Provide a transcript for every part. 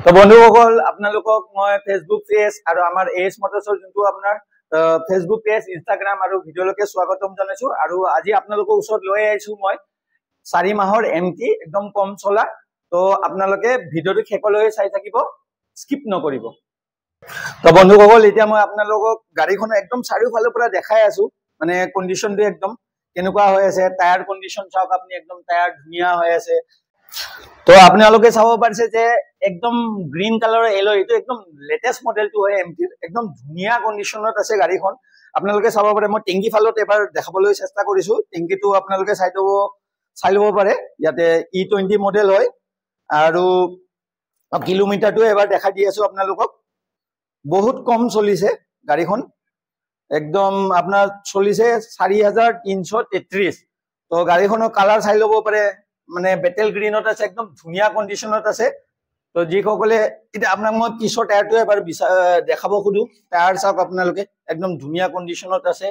তো বন্ধুসকল আপোনালোকক মই ফেসবুক পেজ আৰু আমাৰ এএছ মটৰছৰ যোনটো আপোনাৰ ফেসবুক পেজ ইনষ্টাগ্ৰাম আৰু ভিডিঅ'লৈকে স্বাগতম জনাইছো আৰু আজি আপোনালোকৰ ওচৰত লৈ আহিছো মই 4 মাহৰ এমটি একদম কম চলা। তো আপোনালোকে ভিডিঅ'টো শেষলৈ চাই থাকিব, স্কিপ নকৰিব। তো বন্ধুসকল এতিয়া মই আপোনালোকক গাড়ীখন একদম চাৰিওফালৰ পৰা দেখাই আছো, মানে কন্ডিশনটো একদম কেনেকুৱা হৈ আছে। টায়াৰ কন্ডিশন চাওক আপুনি, একদম টায়াৰ ধুনীয়া হৈ আছে। তো আপোনালোকে চাব পাৰিছে যে একদম গ্ৰীন কালাৰৰ এলো, এইটো একদম লেটেষ্ট মডেলটো হয় এমটিৰ, একদম ধুনীয়া কন্ডিশনত আছে গাড়ীখন। আপোনালোকে চাব পাৰে, মই টেংকি ফালত এবাৰ দেখাবলৈ চেষ্টা কৰিছো। টেংকিটো আপোনালোকে চাই ল'ব পাৰে। ইয়াতে E20 মডেল হয় আৰু কিলোমিটাৰটো এবাৰ দেখাই দি আছো আপোনালোকক। বহুত কম চলিছে গাড়ীখন, একদম আপোনাৰ চলিছে 4333। তো গাড়ীখনৰ কালাৰ চাই ল'ব পাৰে, মানে বেটেল গ্ৰীনত আছে, একদম ধুনীয়া কন্ডিশনত আছে। তো যিসকলে এতিয়া আপোনাক মই পিছৰ টায়াৰটো এবাৰ দেখাব খুদু। টায়াৰ চাওক আপোনালোকে, একদম ধুনীয়া কন্ডিশনত আছে।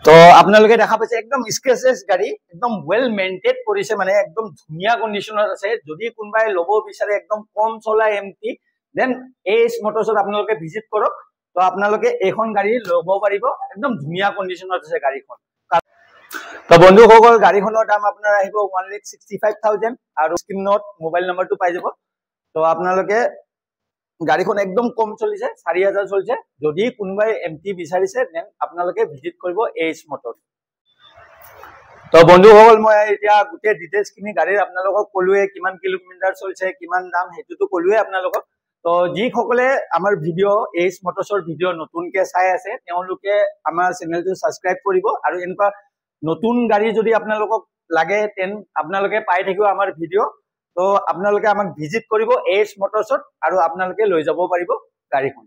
তো আপোনালোকে দেখা পাইছে একদম স্ক্ৰেচলেছ গাড়ী, একদম ওয়েল মেইনটেইন কৰিছে, মানে একদম ধুনীয়া কন্ডিশনত আছে। যদি কোনোবাই ল'ব বিচাৰে একদম কম চলা এমটি, দেন এএছ মটৰছত আপোনালোকে ভিজিট কৰক। তো আপোনালোকে এইখন গাড়ী ল'ব পাৰিব, একদম ধুনীয়া কন্ডিশনত আছে গাড়ীখন। তো বন্ধুসকল গাড়ীখনৰ দাম আপোনাৰ আহিব 1,65,000 আৰু স্ক্ৰিনত মোবাইল নম্বৰটো পাই যাব। তো আপোনালোকে গাড়ীখন একদম কম চলিছে, 4,000 চলিছে। যদি কোনোবাই এমটি বিচাৰিছে দেন আপোনালোকে ভিজিট কৰিব এএছ মটৰ। তো বন্ধুসকল মই এতিয়া গোটেই ডিটেইলছ খিনি গাড়ীৰ আপোনালোকক ক'লোৱে, কিমান কিলোমিটাৰ চলিছে, কিমান দাম, সেইটোতো ক'লোৱে আপোনালোকক। তো যিসকলে আমাৰ ভিডিঅ' এএছ মটৰছৰ ভিডিঅ' নতুনকে চাই আছে তেওঁলোকে আমাৰ চেনেলটো ছাবস্ক্ৰাইব কৰিব, আৰু এনেকুৱা নতুন গাড়ী যদি আপোনালোকক লাগে তেন আপোনালোকে পাই থাকিব আমাৰ ভিডিঅ'। তো আপোনালোকে আমাক ভিজিট কৰিব এএছ মটৰছত আৰু আপোনালোকে লৈ যাব পাৰিব গাড়ীখন।